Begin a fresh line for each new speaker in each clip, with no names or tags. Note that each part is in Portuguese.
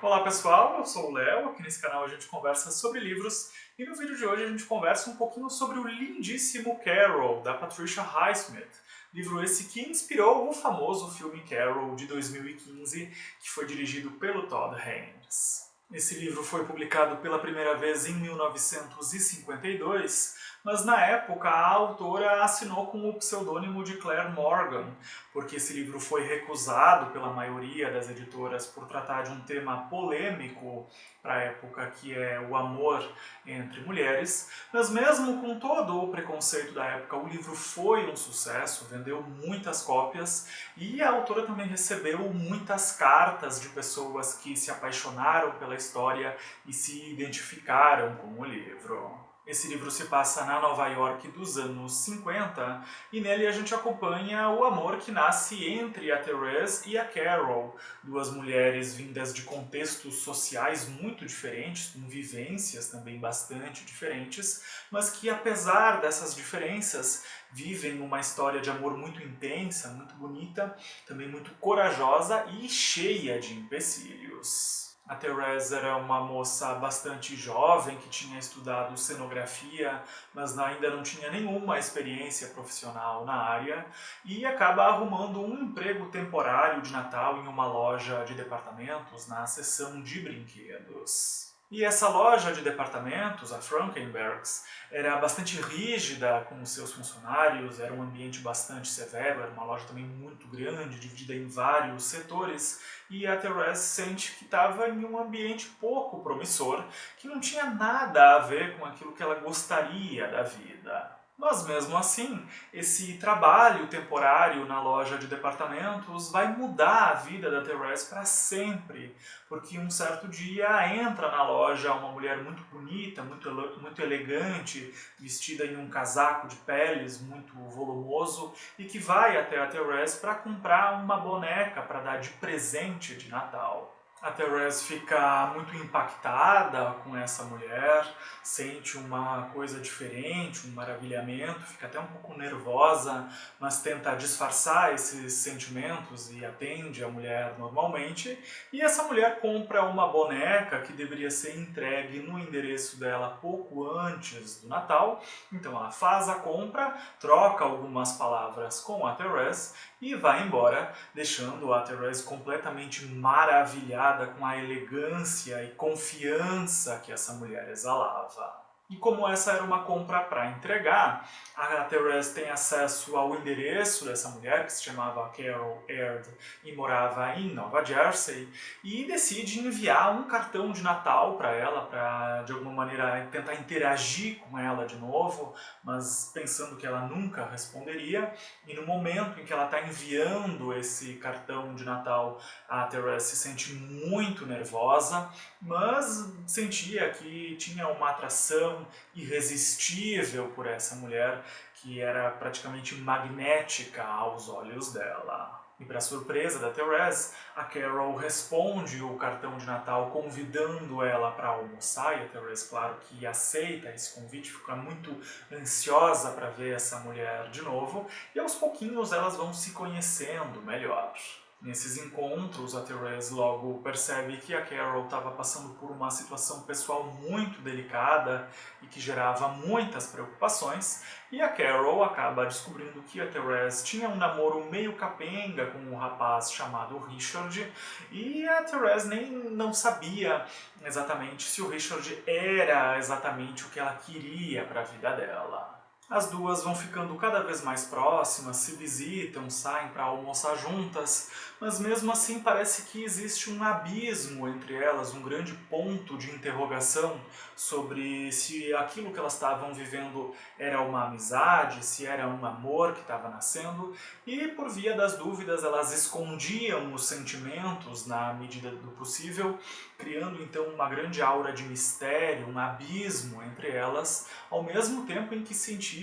Olá pessoal, eu sou o Léo, aqui nesse canal a gente conversa sobre livros e no vídeo de hoje a gente conversa um pouquinho sobre o lindíssimo Carol, da Patricia Highsmith. Livro esse que inspirou o famoso filme Carol de 2015, que foi dirigido pelo Todd Haynes. Esse livro foi publicado pela primeira vez em 1952, mas na época a autora assinou com o pseudônimo de Claire Morgan, porque esse livro foi recusado pela maioria das editoras por tratar de um tema polêmico para a época, que é o amor entre mulheres. Mas mesmo com todo o preconceito da época, o livro foi um sucesso, vendeu muitas cópias e a autora também recebeu muitas cartas de pessoas que se apaixonaram pela história e se identificaram com o livro. Esse livro se passa na Nova York dos anos 50 e nele a gente acompanha o amor que nasce entre a Therese e a Carol, duas mulheres vindas de contextos sociais muito diferentes, com vivências também bastante diferentes, mas que apesar dessas diferenças vivem uma história de amor muito intensa, muito bonita, também muito corajosa e cheia de empecilhos. A Therese era uma moça bastante jovem que tinha estudado cenografia, mas ainda não tinha nenhuma experiência profissional na área e acaba arrumando um emprego temporário de Natal em uma loja de departamentos na seção de brinquedos. E essa loja de departamentos, a Frankenbergs, era bastante rígida com os seus funcionários, era um ambiente bastante severo, era uma loja também muito grande, dividida em vários setores, e a Therese sente que estava em um ambiente pouco promissor, que não tinha nada a ver com aquilo que ela gostaria da vida. Mas mesmo assim, esse trabalho temporário na loja de departamentos vai mudar a vida da Therese para sempre, porque um certo dia entra na loja uma mulher muito bonita, muito elegante, vestida em um casaco de peles muito volumoso e que vai até a Therese para comprar uma boneca para dar de presente de Natal. A Therese fica muito impactada com essa mulher, sente uma coisa diferente, um maravilhamento, fica até um pouco nervosa, mas tenta disfarçar esses sentimentos e atende a mulher normalmente. E essa mulher compra uma boneca que deveria ser entregue no endereço dela pouco antes do Natal. Então ela faz a compra, troca algumas palavras com a Therese e vai embora, deixando a Therese completamente maravilhada com a elegância e confiança que essa mulher exalava. E como essa era uma compra para entregar, a Therese tem acesso ao endereço dessa mulher, que se chamava Carol Aird e morava em Nova Jersey, e decide enviar um cartão de Natal para ela, para de alguma maneira tentar interagir com ela de novo, mas pensando que ela nunca responderia. E no momento em que ela está enviando esse cartão de Natal, a Therese se sente muito nervosa, mas sentia que tinha uma atração irresistível por essa mulher, que era praticamente magnética aos olhos dela. E para surpresa da Therese, a Carol responde o cartão de Natal convidando ela para almoçar, e a Therese, claro que aceita esse convite, fica muito ansiosa para ver essa mulher de novo, e aos pouquinhos elas vão se conhecendo melhor. Nesses encontros, a Therese logo percebe que a Carol estava passando por uma situação pessoal muito delicada e que gerava muitas preocupações, e a Carol acaba descobrindo que a Therese tinha um namoro meio capenga com um rapaz chamado Richard, e a Therese nem não sabia exatamente se o Richard era exatamente o que ela queria para a vida dela. As duas vão ficando cada vez mais próximas, se visitam, saem para almoçar juntas, mas mesmo assim parece que existe um abismo entre elas, um grande ponto de interrogação sobre se aquilo que elas estavam vivendo era uma amizade, se era um amor que estava nascendo, e por via das dúvidas elas escondiam os sentimentos na medida do possível, criando então uma grande aura de mistério, um abismo entre elas, ao mesmo tempo em que sentiam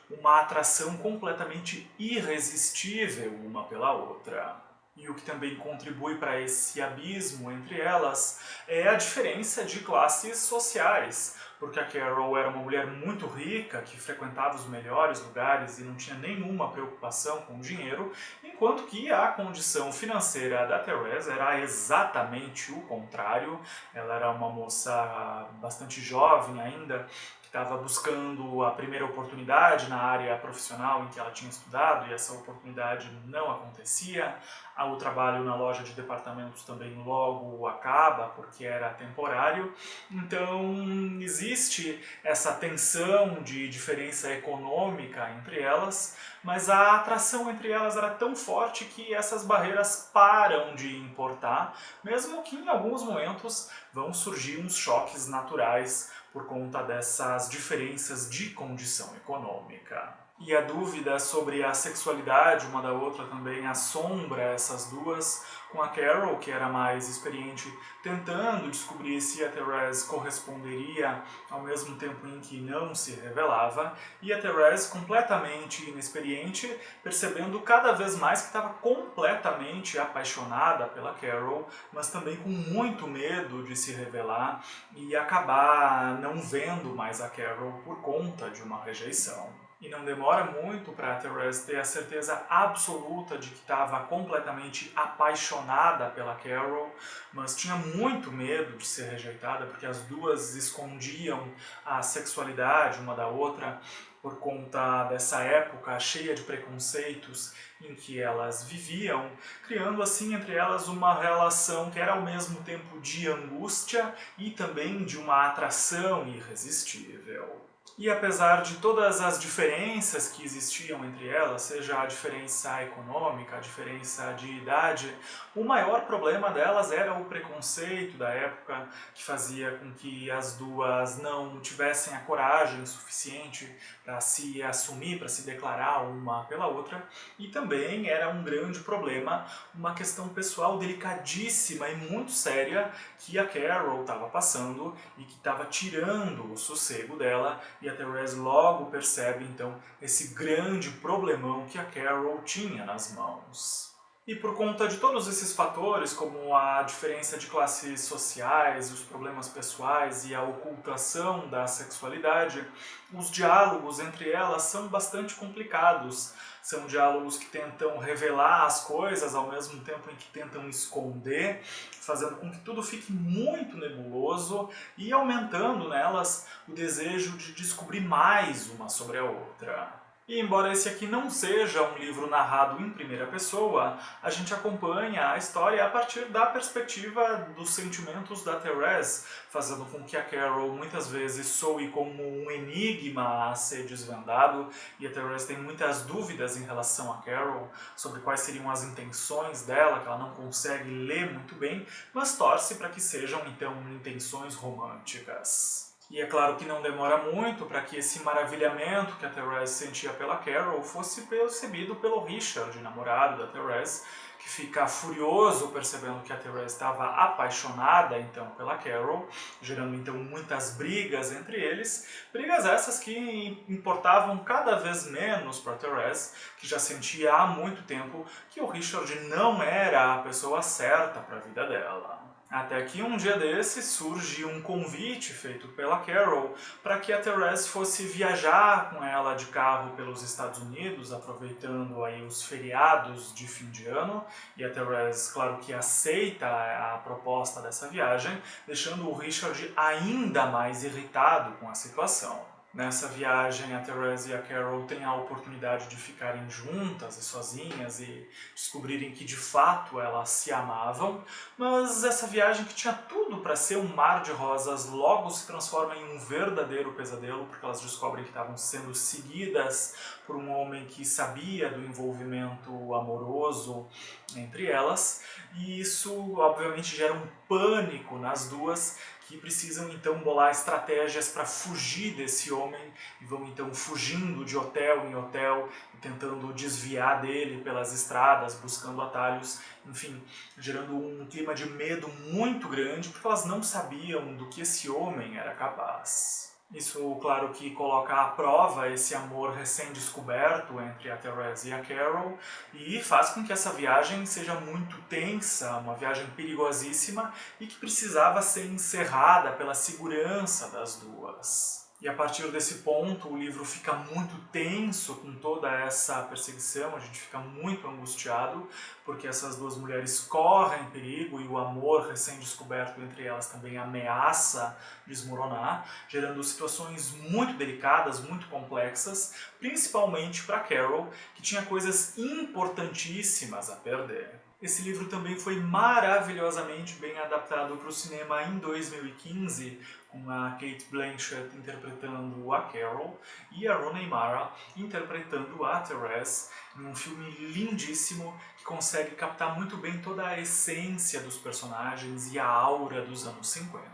uma atração completamente irresistível uma pela outra. E o que também contribui para esse abismo entre elas é a diferença de classes sociais, porque a Carol era uma mulher muito rica, que frequentava os melhores lugares e não tinha nenhuma preocupação com o dinheiro, enquanto que a condição financeira da Therese era exatamente o contrário. Ela era uma moça bastante jovem ainda, que estava buscando a primeira oportunidade na área profissional em que ela tinha estudado, e essa oportunidade não acontecia. O trabalho na loja de departamentos também logo acaba, porque era temporário. Então existe essa tensão de diferença econômica entre elas, mas a atração entre elas era tão forte que essas barreiras param de importar, mesmo que em alguns momentos vão surgir uns choques naturais por conta dessas diferenças de condição econômica. E a dúvida sobre a sexualidade uma da outra também assombra essas duas, com a Carol, que era mais experiente, tentando descobrir se a Therese corresponderia ao mesmo tempo em que não se revelava, e a Therese, completamente inexperiente, percebendo cada vez mais que estava completamente apaixonada pela Carol, mas também com muito medo de se revelar e acabar não vendo mais a Carol por conta de uma rejeição. E não demora muito para a Therese ter a certeza absoluta de que estava completamente apaixonada pela Carol, mas tinha muito medo de ser rejeitada, porque as duas escondiam a sexualidade uma da outra por conta dessa época cheia de preconceitos em que elas viviam, criando assim entre elas uma relação que era ao mesmo tempo de angústia e também de uma atração irresistível. E apesar de todas as diferenças que existiam entre elas, seja a diferença econômica, a diferença de idade, o maior problema delas era o preconceito da época, que fazia com que as duas não tivessem a coragem suficiente para se assumir, para se declarar uma pela outra, e também era um grande problema, uma questão pessoal delicadíssima e muito séria que a Carol estava passando e que estava tirando o sossego dela, e a Therese logo percebe então esse grande problemão que a Carol tinha nas mãos. E por conta de todos esses fatores, como a diferença de classes sociais, os problemas pessoais e a ocultação da sexualidade, os diálogos entre elas são bastante complicados. São diálogos que tentam revelar as coisas ao mesmo tempo em que tentam esconder, fazendo com que tudo fique muito nebuloso e aumentando nelas o desejo de descobrir mais uma sobre a outra. E embora esse aqui não seja um livro narrado em primeira pessoa, a gente acompanha a história a partir da perspectiva dos sentimentos da Therese, fazendo com que a Carol muitas vezes soe como um enigma a ser desvendado, e a Therese tem muitas dúvidas em relação a Carol, sobre quais seriam as intenções dela, que ela não consegue ler muito bem, mas torce para que sejam então intenções românticas. E é claro que não demora muito para que esse maravilhamento que a Therese sentia pela Carol fosse percebido pelo Richard, namorado da Therese, que fica furioso percebendo que a Therese estava apaixonada então pela Carol, gerando então muitas brigas entre eles, brigas essas que importavam cada vez menos para a Therese, que já sentia há muito tempo que o Richard não era a pessoa certa para a vida dela. Até que um dia desses surge um convite feito pela Carol para que a Therese fosse viajar com ela de carro pelos Estados Unidos, aproveitando aí os feriados de fim de ano, e a Therese, claro que aceita a proposta dessa viagem, deixando o Richard ainda mais irritado com a situação. Nessa viagem, a Therese e a Carol têm a oportunidade de ficarem juntas e sozinhas e descobrirem que de fato elas se amavam, mas essa viagem que tinha tudo para ser um mar de rosas logo se transforma em um verdadeiro pesadelo, porque elas descobrem que estavam sendo seguidas por um homem que sabia do envolvimento amoroso entre elas, e isso obviamente gera um pânico nas duas, que precisam então bolar estratégias para fugir desse homem e vão então fugindo de hotel em hotel e tentando desviar dele pelas estradas, buscando atalhos, enfim, gerando um clima de medo muito grande porque elas não sabiam do que esse homem era capaz. Isso, claro, que coloca à prova esse amor recém-descoberto entre a Therese e a Carol e faz com que essa viagem seja muito tensa, uma viagem perigosíssima e que precisava ser encerrada pela segurança das duas. E a partir desse ponto o livro fica muito tenso com toda essa perseguição, a gente fica muito angustiado, porque essas duas mulheres correm perigo e o amor recém-descoberto entre elas também ameaça desmoronar, gerando situações muito delicadas, muito complexas, principalmente para Carol, que tinha coisas importantíssimas a perder. Esse livro também foi maravilhosamente bem adaptado para o cinema em 2015, com a Cate Blanchett interpretando a Carol e a Rooney Mara interpretando a Therese, em um filme lindíssimo que consegue captar muito bem toda a essência dos personagens e a aura dos anos 50.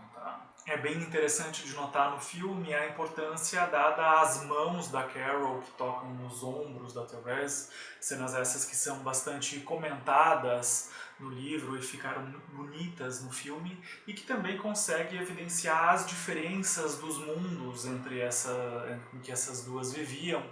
É bem interessante de notar no filme a importância dada às mãos da Carol que tocam nos ombros da Therese, cenas essas que são bastante comentadas no livro e ficaram muito bonitas no filme, e que também consegue evidenciar as diferenças dos mundos em que essas duas viviam,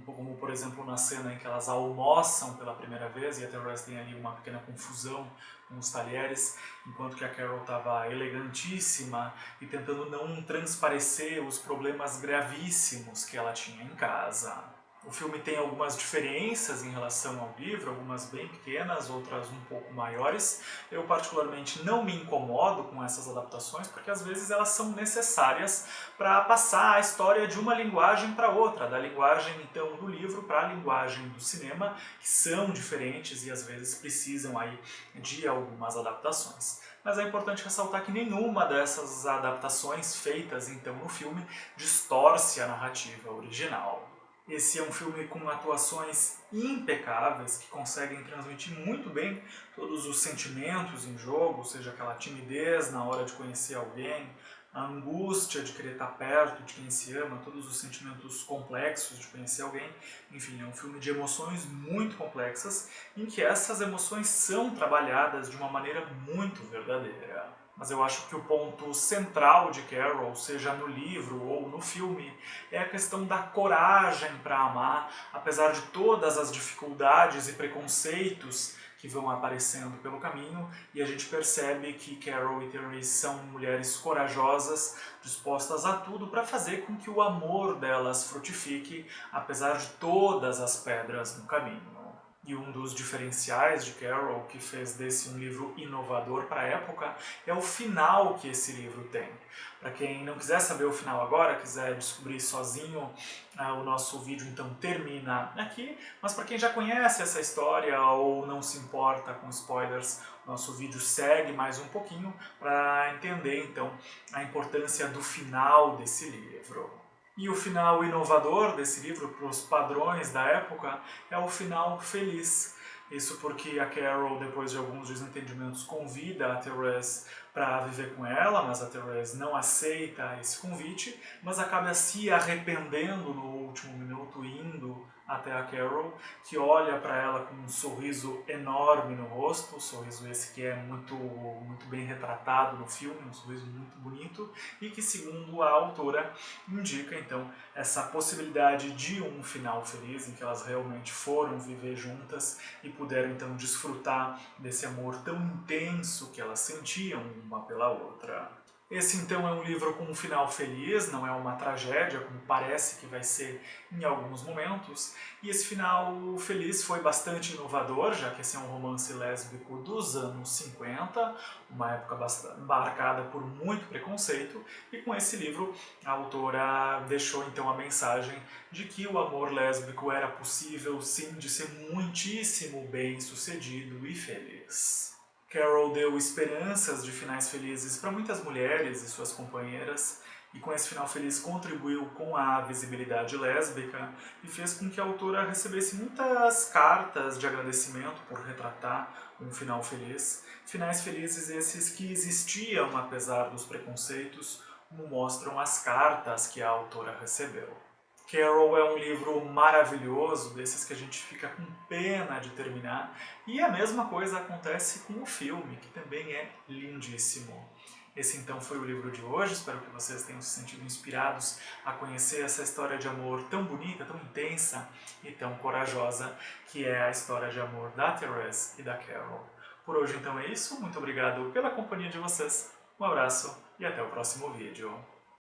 como por exemplo na cena em que elas almoçam pela primeira vez e a Therese tem ali uma pequena confusão com os talheres, enquanto que a Carol estava elegantíssima e tentando não transparecer os problemas gravíssimos que ela tinha em casa. O filme tem algumas diferenças em relação ao livro, algumas bem pequenas, outras um pouco maiores. Eu particularmente não me incomodo com essas adaptações, porque às vezes elas são necessárias para passar a história de uma linguagem para outra, da linguagem então do livro para a linguagem do cinema, que são diferentes e às vezes precisam aí de algumas adaptações. Mas é importante ressaltar que nenhuma dessas adaptações feitas então no filme distorce a narrativa original. Esse é um filme com atuações impecáveis que conseguem transmitir muito bem todos os sentimentos em jogo, seja aquela timidez na hora de conhecer alguém, a angústia de querer estar perto de quem se ama, todos os sentimentos complexos de conhecer alguém. Enfim, é um filme de emoções muito complexas, em que essas emoções são trabalhadas de uma maneira muito verdadeira. Mas eu acho que o ponto central de Carol, seja no livro ou no filme, é a questão da coragem para amar, apesar de todas as dificuldades e preconceitos que vão aparecendo pelo caminho, e a gente percebe que Carol e Therese são mulheres corajosas, dispostas a tudo para fazer com que o amor delas frutifique, apesar de todas as pedras no caminho. E um dos diferenciais de Carol, que fez desse um livro inovador para a época, é o final que esse livro tem. Para quem não quiser saber o final agora, quiser descobrir sozinho, o nosso vídeo então termina aqui. Mas para quem já conhece essa história ou não se importa com spoilers, o nosso vídeo segue mais um pouquinho para entender então a importância do final desse livro. E o final inovador desse livro, para os padrões da época, é o final feliz. Isso porque a Carol, depois de alguns desentendimentos, convida a Therese para viver com ela, mas a Therese não aceita esse convite, mas acaba se arrependendo no último minuto, indo até a Carol, que olha para ela com um sorriso enorme no rosto, um sorriso esse que é muito bem retratado no filme, um sorriso muito bonito, e que, segundo a autora, indica então essa possibilidade de um final feliz, em que elas realmente foram viver juntas e puderam então desfrutar desse amor tão intenso que elas sentiam uma pela outra. Esse então é um livro com um final feliz, não é uma tragédia, como parece que vai ser em alguns momentos. E esse final feliz foi bastante inovador, já que esse é um romance lésbico dos anos 50, uma época marcada por muito preconceito, e com esse livro a autora deixou então a mensagem de que o amor lésbico era possível sim de ser muitíssimo bem sucedido e feliz. Carol deu esperanças de finais felizes para muitas mulheres e suas companheiras, e com esse final feliz contribuiu com a visibilidade lésbica e fez com que a autora recebesse muitas cartas de agradecimento por retratar um final feliz. Finais felizes esses que existiam apesar dos preconceitos, como mostram as cartas que a autora recebeu. Carol é um livro maravilhoso, desses que a gente fica com pena de terminar, e a mesma coisa acontece com o filme, que também é lindíssimo. Esse então foi o livro de hoje, espero que vocês tenham se sentido inspirados a conhecer essa história de amor tão bonita, tão intensa e tão corajosa, que é a história de amor da Therese e da Carol. Por hoje então é isso, muito obrigado pela companhia de vocês, um abraço e até o próximo vídeo.